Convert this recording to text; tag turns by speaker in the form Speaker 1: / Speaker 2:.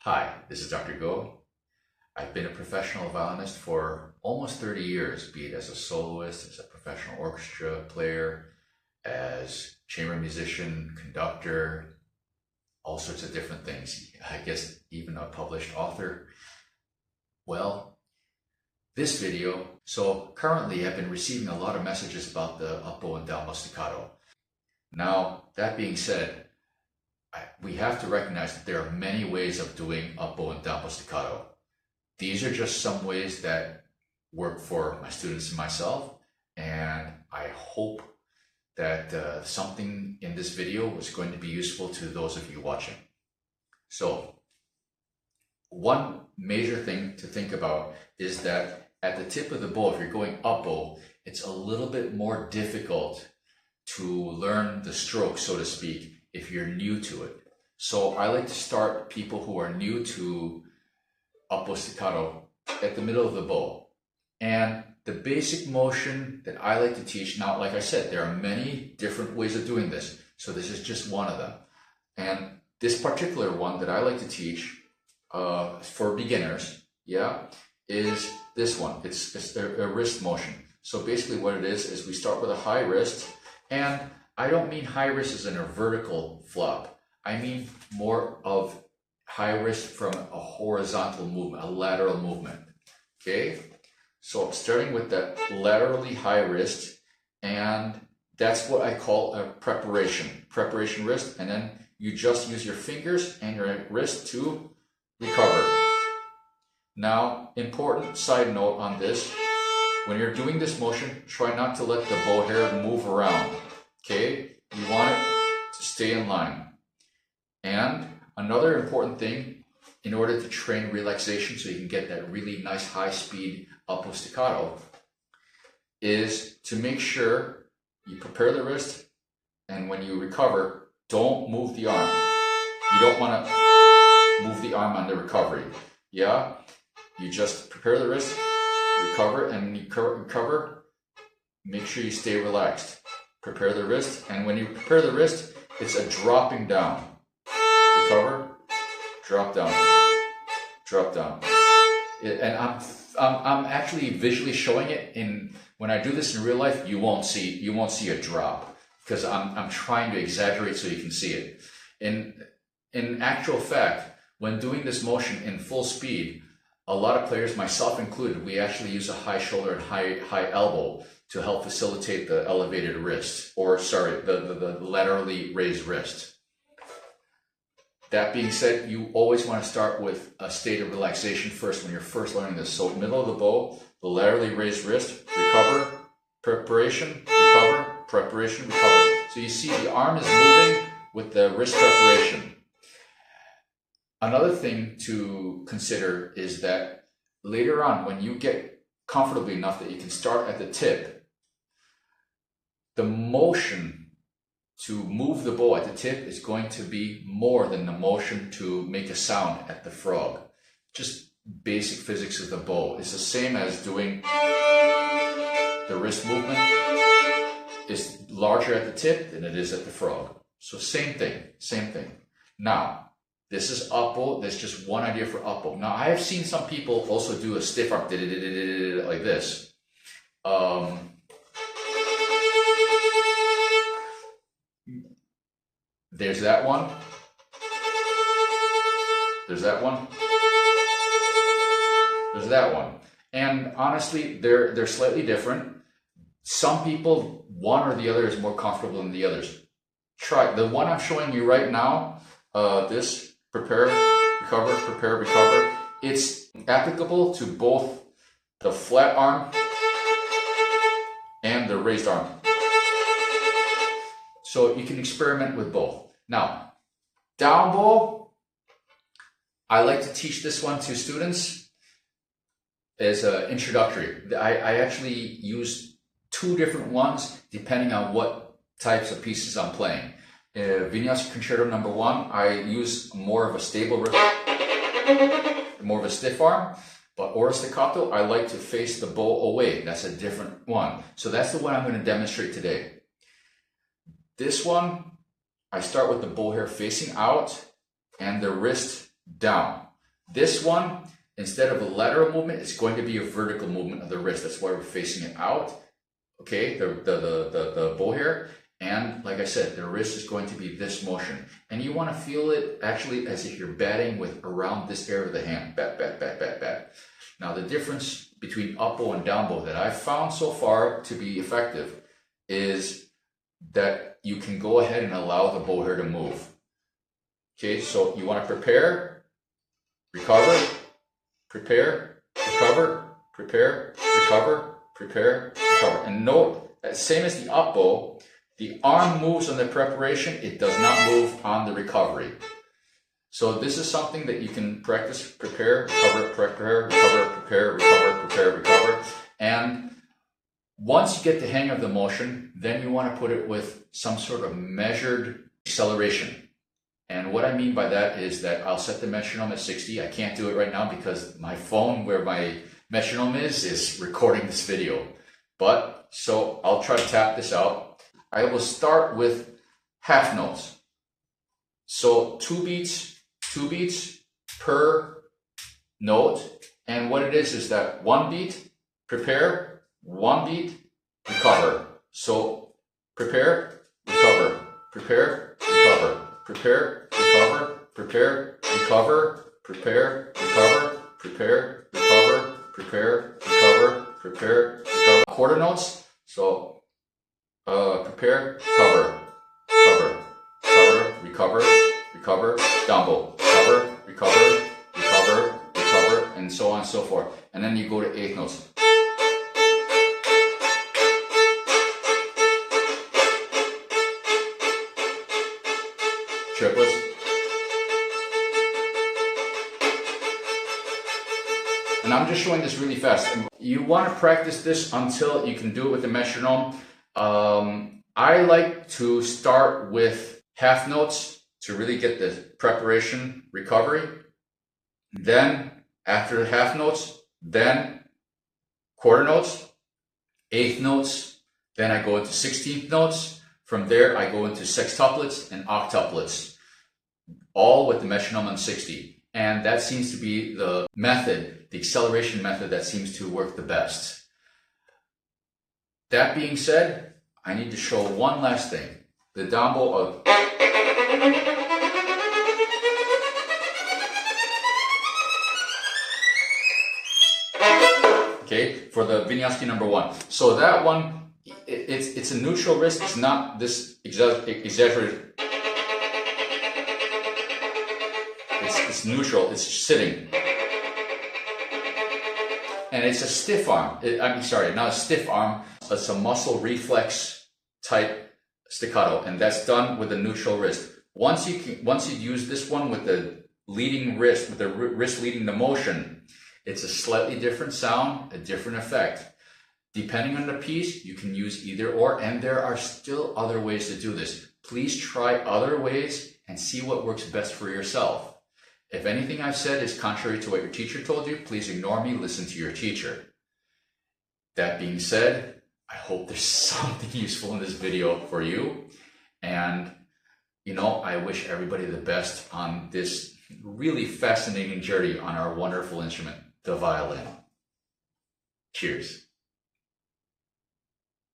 Speaker 1: Hi, this is Dr. Go. I've been a professional violinist for almost 30 years, be it as a soloist, as a professional orchestra player, as chamber musician, conductor, all sorts of different things. I guess even a published author. Well, this video, so currently I've been receiving a lot of messages about the Upbow and Downbow Staccato. Now, that being said, we have to recognize that there are many ways of doing Upbow and Downbow Staccato. These are just some ways that work for my students and myself, and I hope that something in this video was going to be useful to those of you watching. So, one major thing to think about is that at the tip of the bow, if you're going Upbow, it's a little bit more difficult to learn the stroke, so to speak, if you're new to it. So I like to start people who are new to Upbow Staccato at the middle of the bow. And the basic motion that I like to teach, now like I said, there are many different ways of doing this. So this is just one of them. And this particular one that I like to teach for beginners, is this one. It's a wrist motion. So basically what it is we start with a high wrist, and I don't mean high wrist as in a vertical flop. I mean more of high wrist from a horizontal movement, a lateral movement. Okay? So starting with that laterally high wrist, and that's what I call a preparation wrist, and then you just use your fingers and your wrist to recover. Now, important side note on this, when you're doing this motion, try not to let the bow hair move around. Okay? You want it to stay in line. And another important thing, in order to train relaxation so you can get that really nice high speed Upbow staccato, is to make sure you prepare the wrist, and when you recover, don't move the arm. You don't want to move the arm on the recovery. Yeah? You just prepare the wrist, recover, and when you recover, make sure you stay relaxed. Prepare the wrist, and when you prepare the wrist, it's a dropping down. Recover, drop down, drop down. And I'm actually visually showing it in, when I do this in real life, you won't see a drop, because I'm trying to exaggerate so you can see it. In actual fact, when doing this motion in full speed, a lot of players, myself included, we actually use a high shoulder and high elbow to help facilitate the elevated wrist, or sorry, the laterally raised wrist. That being said, you always want to start with a state of relaxation first when you're first learning this. So middle of the bow, the laterally raised wrist, recover, preparation, recover, preparation, recover. So you see the arm is moving with the wrist preparation. Another thing to consider is that later on, when you get comfortably enough that you can start at the tip, the motion to move the bow at the tip is going to be more than the motion to make a sound at the frog. Just basic physics of the bow. It's the same as doing the wrist movement. It's larger at the tip than it is at the frog. So same thing. Now, this is Upbow. That's just one idea for Upbow. Now, I have seen some people also do a stiff arm like this. There's that one. There's that one. There's that one. And honestly, they're slightly different. Some people, one or the other is more comfortable than the others. Try the one I'm showing you right now. This prepare, recover, prepare, recover. It's applicable to both the flat arm and the raised arm. So you can experiment with both. Now, Downbow, I like to teach this one to students as an introductory. I actually use two different ones depending on what types of pieces I'm playing. Vinyasa Concerto No. 1, I use more of a stable wrist, more of a stiff arm. But Ora Staccato, I like to face the bow away. That's a different one. So that's the one I'm going to demonstrate today. This one, I start with the bow hair facing out and the wrist down. This one, instead of a lateral movement, it's going to be a vertical movement of the wrist. That's why we're facing it out, okay, the bow hair. And like I said, the wrist is going to be this motion. And you want to feel it actually as if you're batting with around this area of the hand. Bat, bat, bat, bat, bat. Now the difference between upbow and downbow that I've found so far to be effective is that you can go ahead and allow the bow hair to move. Okay, so you want to prepare, recover, prepare, recover, prepare, recover, prepare, recover. And note that same as the upbow, the arm moves on the preparation, it does not move on the recovery. So this is something that you can practice, prepare, recover, prepare, recover, prepare, recover, prepare, recover. And once you get the hang of the motion, then you want to put it with some sort of measured acceleration. And what I mean by that is that I'll set the metronome at 60. I can't do it right now because my phone where my metronome is recording this video. But so I'll try to tap this out. I will start with half notes. So two beats per note. And what it is that one beat, prepare, one beat, recover. So prepare, recover, prepare, recover, prepare, recover, prepare, recover, prepare, recover, prepare, recover, prepare, recover, prepare, recover. Quarter notes. So prepare, cover, cover, cover, recover, recover, downbow, cover, recover, recover, recover, and so on and so forth. And then you go to eighth notes. Triplets. And I'm just showing this really fast. You want to practice this until you can do it with the metronome. I like to start with half notes to really get the preparation recovery. Then after the half notes, then quarter notes, eighth notes, then I go into 16th notes. From there, I go into sextuplets and octuplets, all with the metronome on 60. And that seems to be the method, the acceleration method that seems to work the best. That being said, I need to show one last thing. The downbow of... Okay, for the Vinyasa number 1. So that one, it's a neutral wrist. It's not this exaggerated. It's neutral. It's sitting. And it's a stiff arm. Not a stiff arm. It's a muscle reflex type staccato, and that's done with a neutral wrist. Once you use this one with the leading wrist, with the wrist leading the motion, it's a slightly different sound, a different effect. Depending on the piece, you can use either or, and there are still other ways to do this. Please try other ways and see what works best for yourself. If anything I've said is contrary to what your teacher told you, please ignore me, listen to your teacher. That being said, I hope there's something useful in this video for you. And, I wish everybody the best on this really fascinating journey on our wonderful instrument, the violin. Cheers.